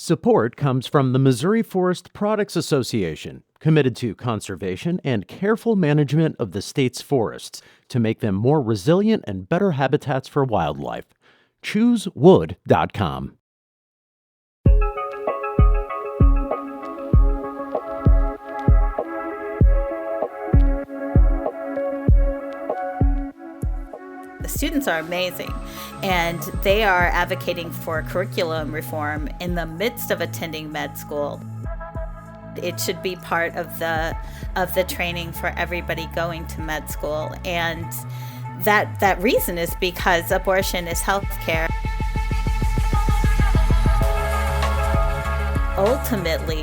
Support comes from the Missouri Forest Products Association, committed to conservation and careful management of the state's forests to make them more resilient and better habitats for wildlife. ChooseWood.com. The students are amazing, and they are advocating for curriculum reform in the midst of attending med school. It should be part of the training for everybody going to med school, and that reason is because abortion is health care. Ultimately,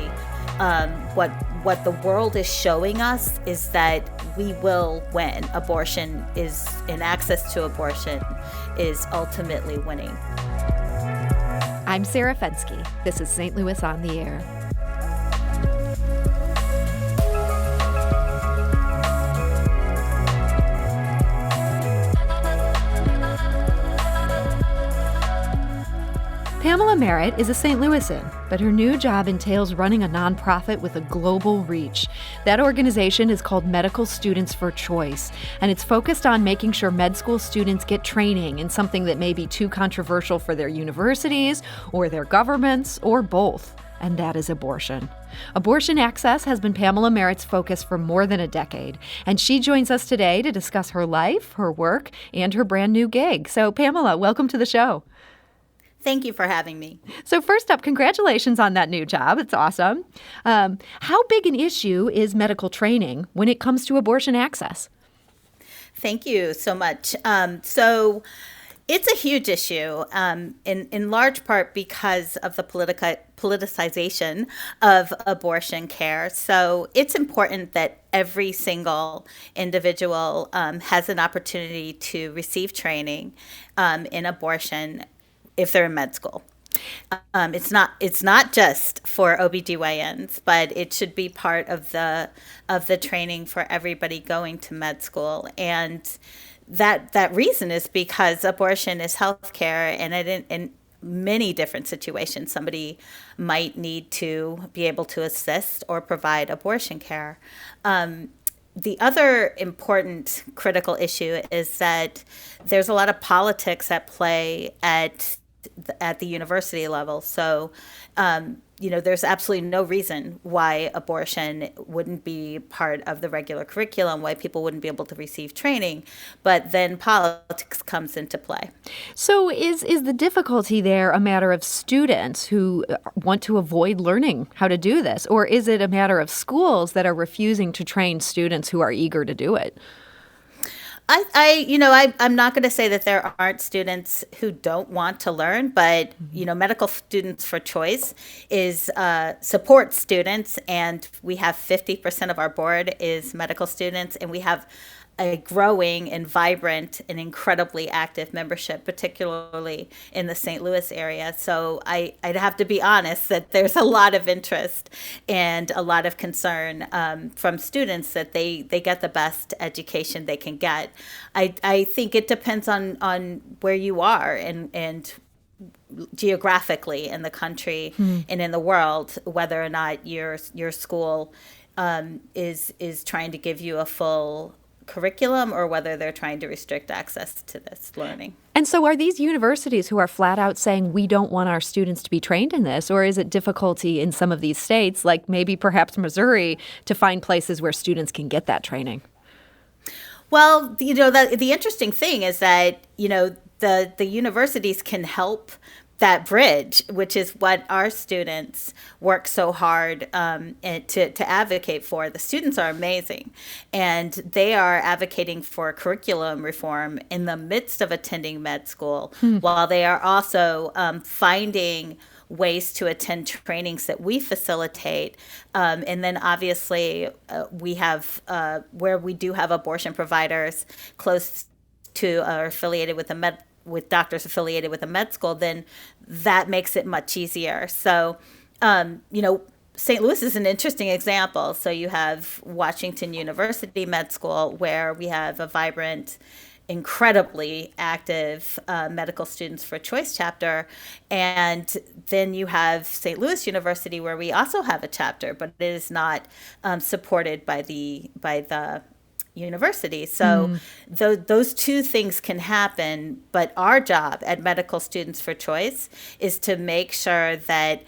what the world is showing us is that we will win. Abortion is, and access to abortion is ultimately winning. I'm Sarah Fensky. This is St. Louis on the Air. Pamela Merritt is a St. Louisan, but her new job entails running a nonprofit with a global reach. That organization is called Medical Students for Choice, and it's focused on making sure med school students get training in something that may be too controversial for their universities or their governments or both, and that is abortion. Abortion access has been Pamela Merritt's focus for more than a decade, and she joins us today to discuss her life, her work, and her brand new gig. So, Pamela, welcome to the show. Thank you for having me. So first up, congratulations on that new job. It's awesome. How big an issue is medical training when it comes to abortion access? Thank you so much. So it's a huge issue, in large part because of the politicization of abortion care. So it's important that every single individual has an opportunity to receive training in abortion if they're in med school. It's not just for OBGYNs, but it should be part of the training for everybody going to med school. And that reason is because abortion is healthcare, and in many different situations, somebody might need to be able to assist or provide abortion care. The other important critical issue is that there's a lot of politics at play at the university level. So, there's absolutely no reason why abortion wouldn't be part of the regular curriculum, why people wouldn't be able to receive training, but then politics comes into play. So is the difficulty there a matter of students who want to avoid learning how to do this, or is it a matter of schools that are refusing to train students who are eager to do it? I'm not going to say that there aren't students who don't want to learn, but, Medical Students for Choice is support students, and we have 50% of our board is medical students, and we have a growing and vibrant and incredibly active membership, particularly in the St. Louis area. So I'd have to be honest that there's a lot of interest and a lot of concern from students that they get the best education they can get. I think it depends on where you are and geographically in the country and in the world, whether or not your school is trying to give you a full curriculum or whether they're trying to restrict access to this learning. And so are these universities who are flat out saying we don't want our students to be trained in this, or is it difficulty in some of these states, like maybe perhaps Missouri, to find places where students can get that training? Well, the interesting thing is that, the universities can help that bridge, which is what our students work so hard to advocate for. The students are amazing, and they are advocating for curriculum reform in the midst of attending med school, while they are also finding ways to attend trainings that we facilitate. And then obviously we have, where we do have abortion providers close to or affiliated with doctors affiliated with a med school, then that makes it much easier. So, St. Louis is an interesting example. So you have Washington University Med School, where we have a vibrant incredibly active Medical Students for Choice chapter. And then you have St. Louis University, where we also have a chapter, but it is not supported by the university. So those two things can happen. But our job at Medical Students for Choice is to make sure that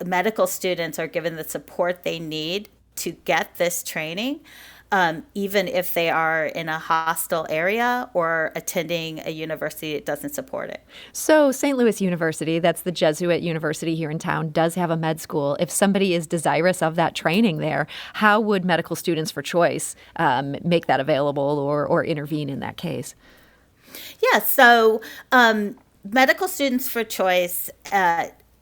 medical students are given the support they need to get this training, even if they are in a hostile area or attending a university that doesn't support it. So St. Louis University, that's the Jesuit university here in town, does have a med school. If somebody is desirous of that training there, how would Medical Students for Choice make that available or intervene in that case? Yeah, so Medical Students for Choice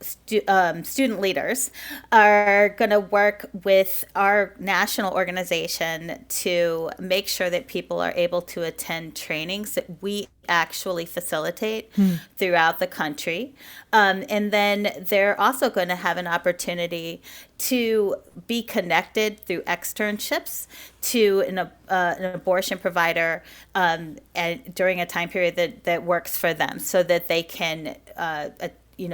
student leaders are going to work with our national organization to make sure that people are able to attend trainings that we actually facilitate throughout the country. And then they're also going to have an opportunity to be connected through externships to an abortion provider and during a time period that works for them, so that they can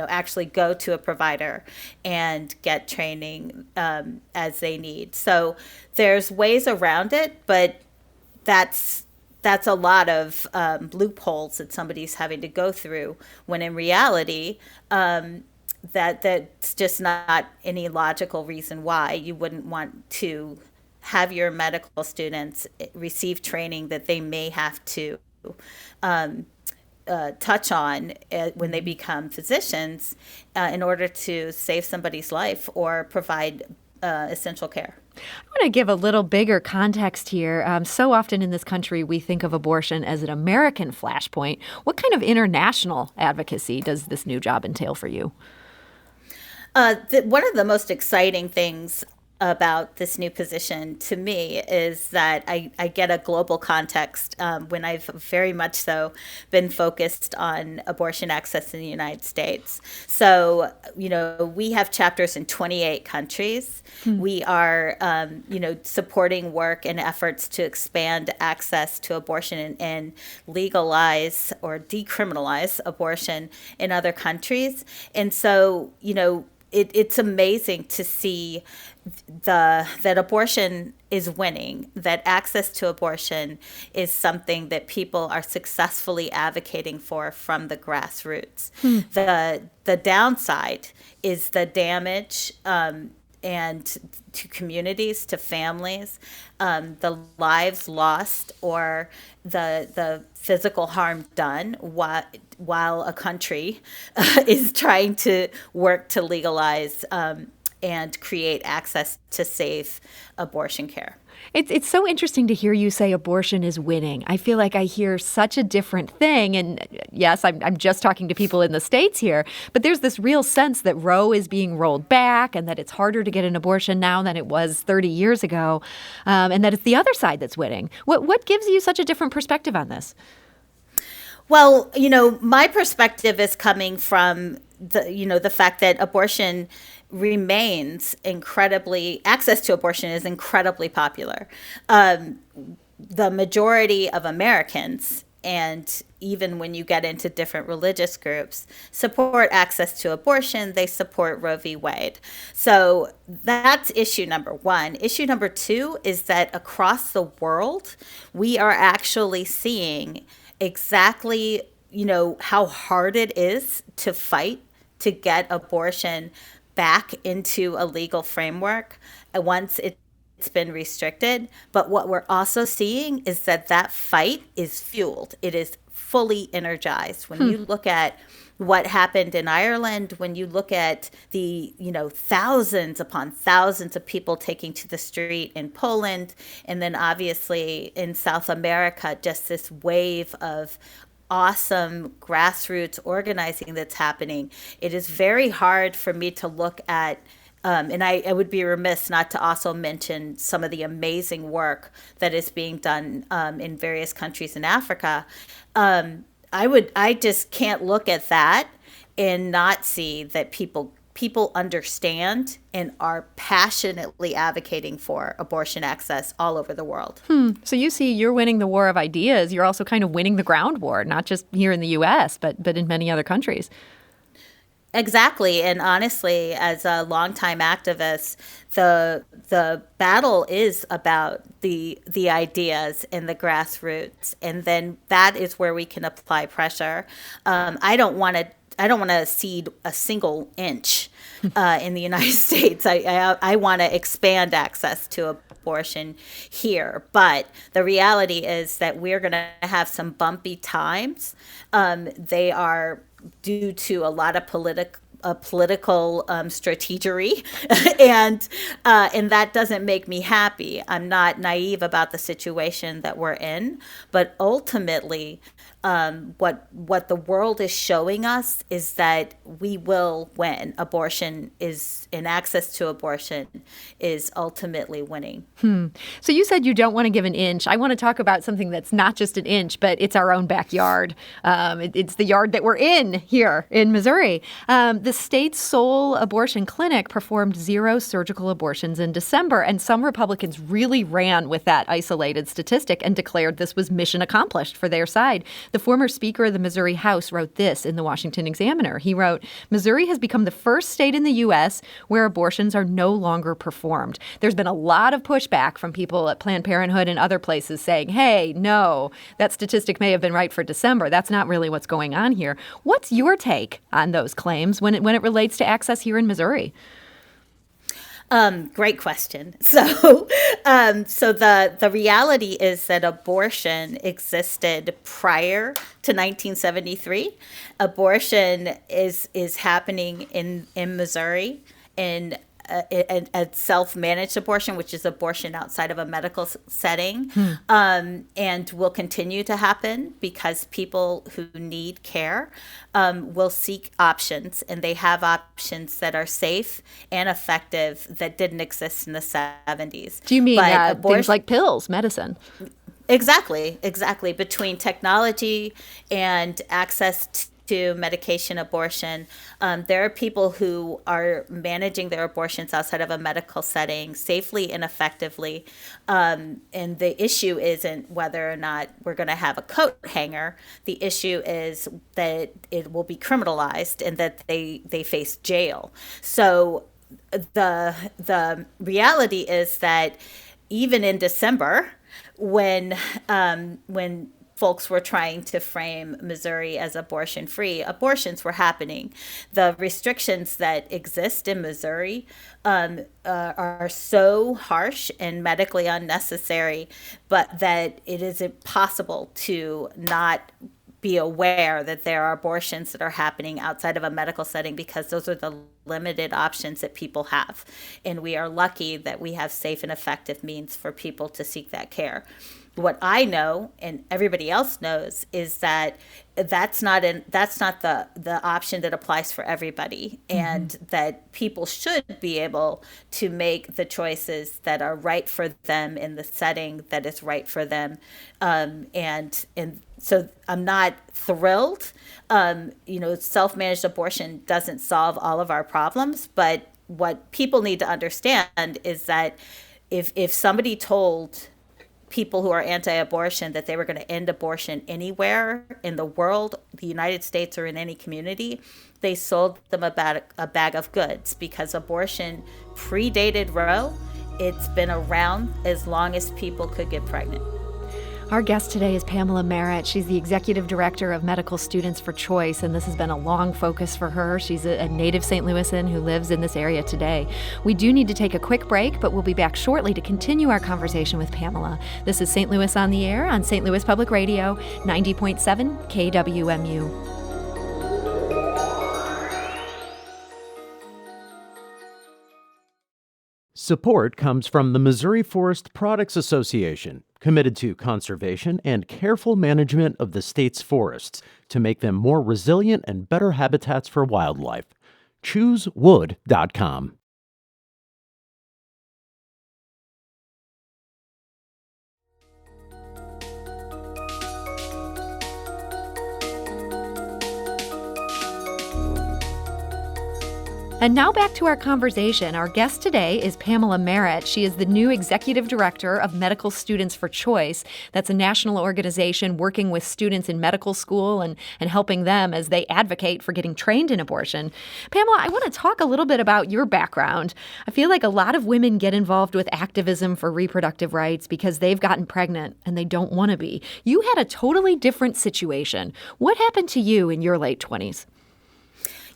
actually go to a provider and get training as they need. So there's ways around it, but that's a lot of loopholes that somebody's having to go through, when in reality, that's just not any logical reason why you wouldn't want to have your medical students receive training that they may have to touch on when they become physicians in order to save somebody's life or provide essential care. I want to give a little bigger context here. So often in this country, we think of abortion as an American flashpoint. What kind of international advocacy does this new job entail for you? One of the most exciting things about this new position to me is that I get a global context when I've very much so been focused on abortion access in the United States. So, we have chapters in 28 countries. We are, supporting work and efforts to expand access to abortion and legalize or decriminalize abortion in other countries. And so, it's amazing to see that abortion is winning, that access to abortion is something that people are successfully advocating for from the grassroots. The downside is the damage and to communities, to families, the lives lost, or the physical harm done while a country is trying to work to legalize and create access to safe abortion care. It's so interesting to hear you say abortion is winning. I feel like I hear such a different thing. And yes, I'm just talking to people in the States here, but there's this real sense that Roe is being rolled back and that it's harder to get an abortion now than it was 30 years ago, and that it's the other side that's winning. What gives you such a different perspective on this? Well, my perspective is coming from the fact that abortion remains access to abortion is incredibly popular. The majority of Americans, and even when you get into different religious groups, support access to abortion. They support Roe v. Wade. So that's issue number one. Issue number two is that across the world, we are actually seeing exactly, how hard it is to fight to get abortion back into a legal framework once it's been restricted. But what we're also seeing is that fight is fueled. It is fully energized. When you look at what happened in Ireland, when you look at the, thousands upon thousands of people taking to the street in Poland, and then obviously in South America, just this wave of awesome grassroots organizing that's happening. It is very hard for me to look at, and I would be remiss not to also mention some of the amazing work that is being done in various countries in Africa. I just can't look at that and not see that people people understand and are passionately advocating for abortion access all over the world. So you see, you're winning the war of ideas. You're also kind of winning the ground war, not just here in the U.S., but in many other countries. Exactly. And honestly, as a longtime activist, the battle is about the ideas and the grassroots. And then that is where we can apply pressure. I don't want to cede a single inch in the United States. I want to expand access to abortion here. But the reality is that we're going to have some bumpy times. They are due to a lot of political strategery, and that doesn't make me happy. I'm not naive about the situation that we're in, but ultimately, what the world is showing us is that we will win. Abortion is, and access to abortion is ultimately winning. So you said you don't want to give an inch. I want to talk about something that's not just an inch, but it's our own backyard. It's the yard that we're in here in Missouri. The state's sole abortion clinic performed 0 surgical abortions in December, and some Republicans really ran with that isolated statistic and declared this was mission accomplished for their side. The former Speaker of the Missouri House wrote this in the Washington Examiner. He wrote, "Missouri has become the first state in the U.S. where abortions are no longer performed. There's been a lot of pushback from people at Planned Parenthood and other places saying, hey, no, that statistic may have been right for December. That's not really what's going on here." What's your take on those claims when it relates to access here in Missouri? Great question. So the reality is that abortion existed prior to 1973. Abortion is happening in Missouri in a self-managed abortion, which is abortion outside of a medical setting, and will continue to happen because people who need care will seek options, and they have options that are safe and effective that didn't exist in the 70s. Do you mean things like pills, medicine? Exactly. Between technology and access to medication abortion, there are people who are managing their abortions outside of a medical setting safely and effectively. And the issue isn't whether or not we're going to have a coat hanger. The issue is that it will be criminalized and that they face jail. So the reality is that even in December, when folks were trying to frame Missouri as abortion-free, abortions were happening. The restrictions that exist in Missouri are so harsh and medically unnecessary, but that it is impossible to not be aware that there are abortions that are happening outside of a medical setting because those are the limited options that people have. And we are lucky that we have safe and effective means for people to seek that care. What I know and everybody else knows is that that's not the option that applies for everybody, and that people should be able to make the choices that are right for them in the setting that is right for them. And so I'm not thrilled. Self-managed abortion doesn't solve all of our problems, but what people need to understand is that if somebody told people who are anti-abortion that they were going to end abortion anywhere in the world, the United States, or in any community, they sold them a bag of goods, because abortion predated Roe. It's been around as long as people could get pregnant. Our guest today is Pamela Merritt. She's the Executive Director of Medical Students for Choice, and this has been a long focus for her. She's a native St. Louisan who lives in this area today. We do need to take a quick break, but we'll be back shortly to continue our conversation with Pamela. This is St. Louis on the Air on St. Louis Public Radio, 90.7 KWMU. Support comes from the Missouri Forest Products Association, committed to conservation and careful management of the state's forests to make them more resilient and better habitats for wildlife. ChooseWood.com. And now back to our conversation. Our guest today is Pamela Merritt. She is the new Executive Director of Medical Students for Choice. That's a national organization working with students in medical school and helping them as they advocate for getting trained in abortion. Pamela, I want to talk a little bit about your background. I feel like a lot of women get involved with activism for reproductive rights because they've gotten pregnant and they don't want to be. You had a totally different situation. What happened to you in your late 20s?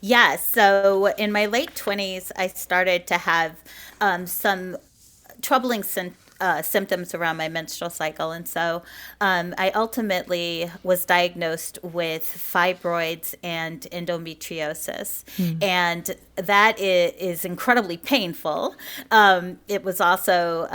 Yes. So in my late 20s, I started to have some troubling symptoms around my menstrual cycle. And so I ultimately was diagnosed with fibroids and endometriosis. And that is incredibly painful. It was also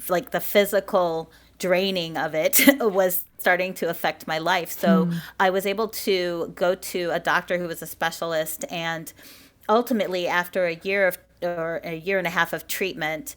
like the physical draining of it was starting to affect my life. So I was able to go to a doctor who was a specialist, and ultimately after a year and a half of treatment,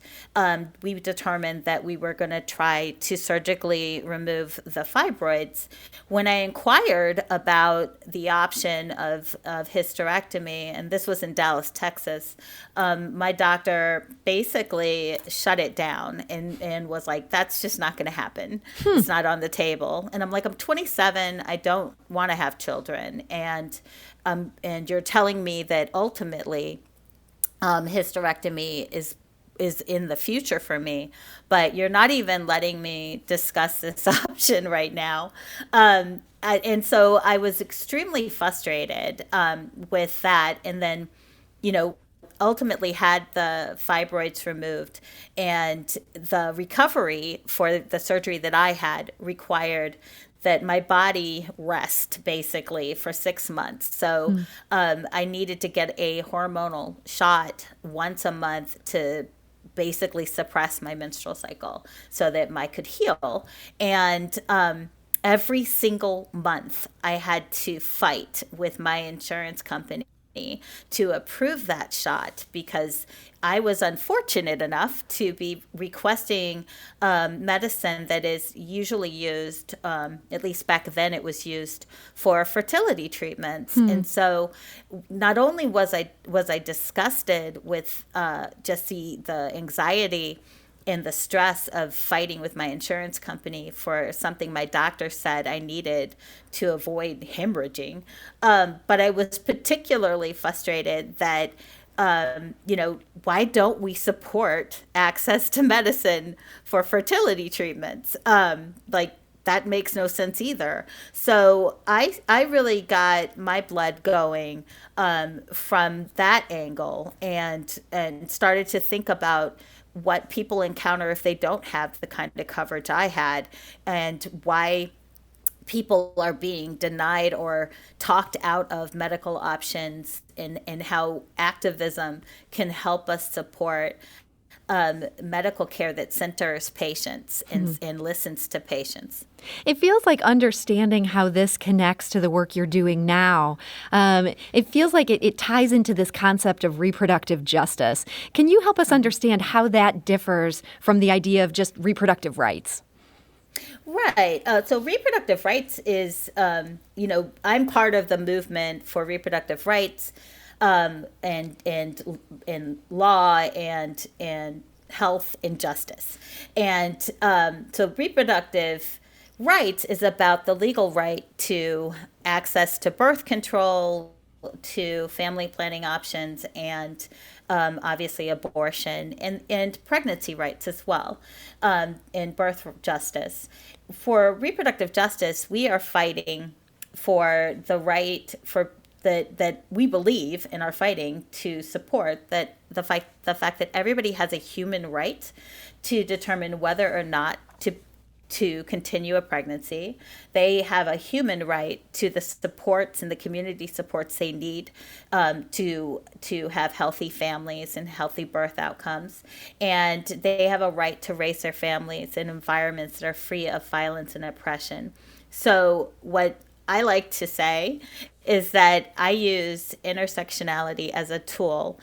we determined that we were going to try to surgically remove the fibroids. When I inquired about the option of hysterectomy, and this was in Dallas, Texas, my doctor basically shut it down and was like, that's just not going to happen. It's not on the table. And I'm like, I'm 27. I don't want to have children. And you're telling me that ultimately hysterectomy is in the future for me, but you're not even letting me discuss this option right now. And so I was extremely frustrated with that. And then, ultimately had the fibroids removed, and the recovery for the surgery that I had required that my body rest basically for 6 months. So I needed to get a hormonal shot once a month to basically suppress my menstrual cycle so that I could heal. And every single month I had to fight with my insurance company to approve that shot, because I was unfortunate enough to be requesting medicine that is usually used, at least back then it was used for fertility treatments. And so not only was I disgusted with just the anxiety and the stress of fighting with my insurance company for something my doctor said I needed to avoid hemorrhaging. But I was particularly frustrated that, why don't we support access to medicine for fertility treatments? That makes no sense either. So I really got my blood going from that angle and started to think about what people encounter if they don't have the kind of coverage I had, and why people are being denied or talked out of medical options, and how activism can help us support medical care that centers patients and listens to patients. It feels like understanding how this connects to the work you're doing now, it feels like it ties into this concept of reproductive justice. Can you help us understand how that differs from the idea of just reproductive rights? Right. So reproductive rights is, I'm part of the movement for reproductive rights, and law and health and justice. And so reproductive rights is about the legal right to access to birth control, to family planning options, and obviously abortion, and pregnancy rights as well, and birth justice. For reproductive justice, we are fighting for the right for that we believe and are fighting to support, that the fact that everybody has a human right to determine whether or not to continue a pregnancy. They have a human right to the supports and the community supports they need to have healthy families and healthy birth outcomes. And they have a right to raise their families in environments that are free of violence and oppression. So what I like to say is that I use intersectionality as a tool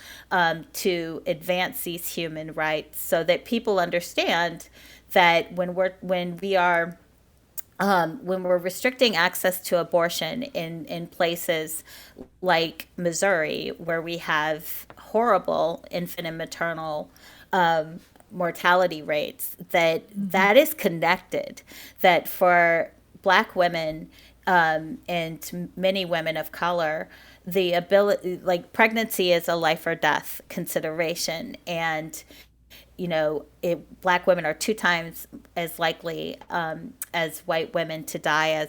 to advance these human rights, so that people understand that when we are when we're restricting access to abortion in places like Missouri, where we have horrible infant and maternal mortality rates, that is connected, that for Black women and many women of color, the ability, like pregnancy is a life or death consideration. And Black women are 2 times as likely as white women to die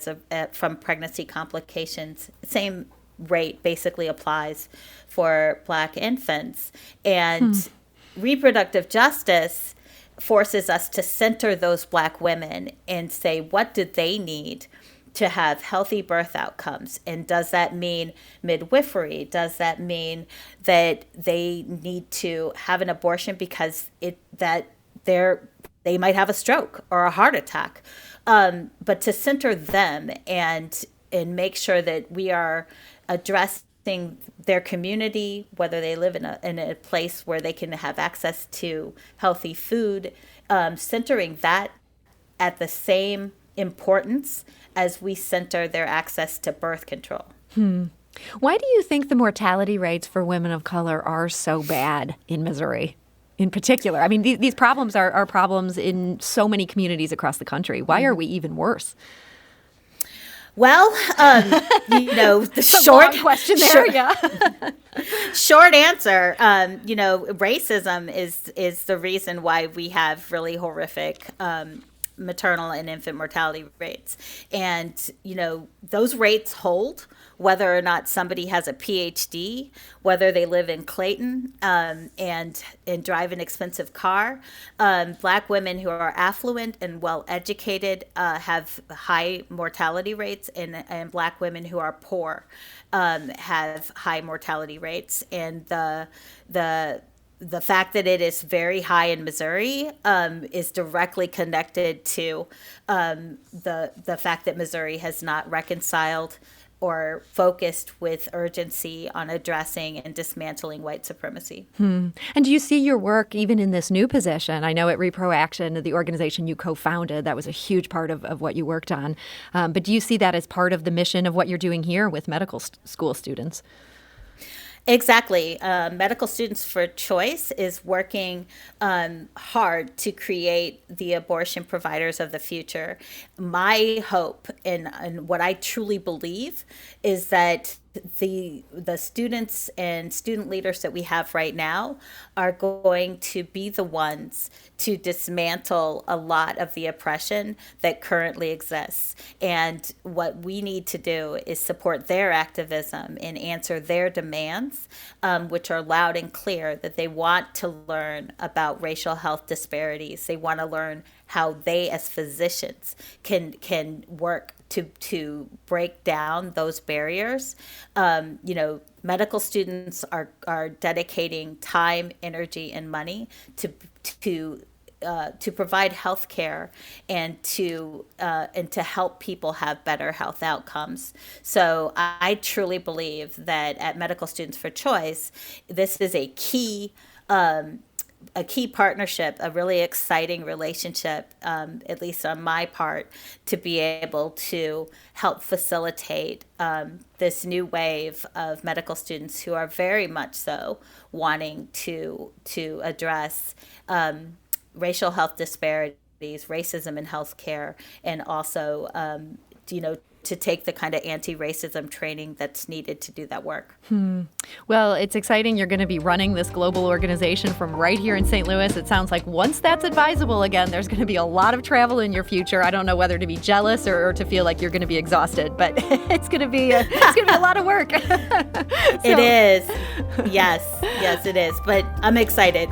from pregnancy complications. Same rate basically applies for Black infants. And reproductive justice forces us to center those Black women and say, what do they need to have healthy birth outcomes? And does that mean midwifery? Does that mean that they need to have an abortion because they might have a stroke or a heart attack? But to center them and make sure that we are addressing their community, whether they live in a place where they can have access to healthy food, centering that at the same importance as we center their access to birth control. Why do you think the mortality rates for women of color are so bad in Missouri in particular? I mean, these problems are problems in so many communities across the country. Why are we even worse? Well, the short question there, yeah. Short answer, racism is the reason why we have really horrific maternal and infant mortality rates. And, those rates hold whether or not somebody has a PhD, whether they live in Clayton and drive an expensive car. Black women who are affluent and well-educated have high mortality rates, and Black women who are poor have high mortality rates. And the fact that it is very high in Missouri is directly connected to the fact that Missouri has not reconciled or focused with urgency on addressing and dismantling white supremacy. And do you see your work even in this new position? I know at Repro Action, the organization you co-founded, that was a huge part of what you worked on. But do you see that as part of the mission of what you're doing here with medical school students? Exactly. Medical Students for Choice is working hard to create the abortion providers of the future. My hope and what I truly believe is that the students and student leaders that we have right now are going to be the ones to dismantle a lot of the oppression that currently exists. And what we need to do is support their activism and answer their demands, which are loud and clear, that they want to learn about racial health disparities. They want to learn how they as physicians can work to break down those barriers. Medical students are dedicating time, energy, and money to provide health care and to help people have better health outcomes. So I truly believe that at Medical Students for Choice, this is a key partnership, a really exciting relationship, at least on my part, to be able to help facilitate this new wave of medical students who are very much so wanting to address racial health disparities, racism in healthcare, and also, to take the kind of anti-racism training that's needed to do that work. Well, it's exciting. You're going to be running this global organization from right here in St. Louis. It sounds like once that's advisable again, there's going to be a lot of travel in your future. I don't know whether to be jealous or to feel like you're going to be exhausted, but it's going to be a lot of work. It is. Yes, it is. But I'm excited.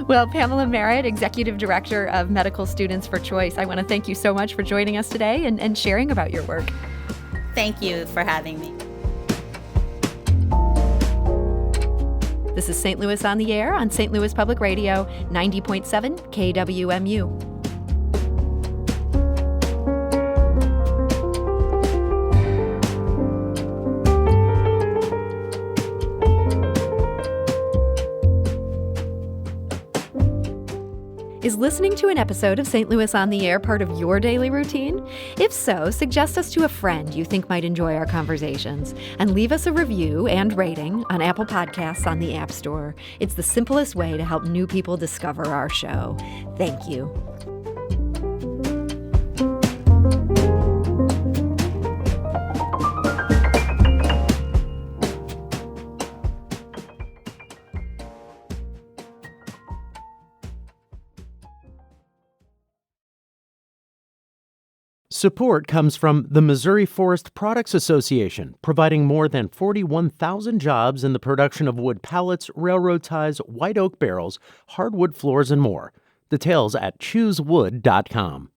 Well, Pamela Merritt, Executive Director of Medical Students for Choice, I want to thank you so much for joining us today and sharing about your work. Thank you for having me. This is St. Louis on the Air on St. Louis Public Radio, 90.7 KWMU. Is listening to an episode of St. Louis on the Air part of your daily routine? If so, suggest us to a friend you think might enjoy our conversations, and leave us a review and rating on Apple Podcasts on the App Store. It's the simplest way to help new people discover our show. Thank you. Support comes from the Missouri Forest Products Association, providing more than 41,000 jobs in the production of wood pallets, railroad ties, white oak barrels, hardwood floors, and more. Details at choosewood.com.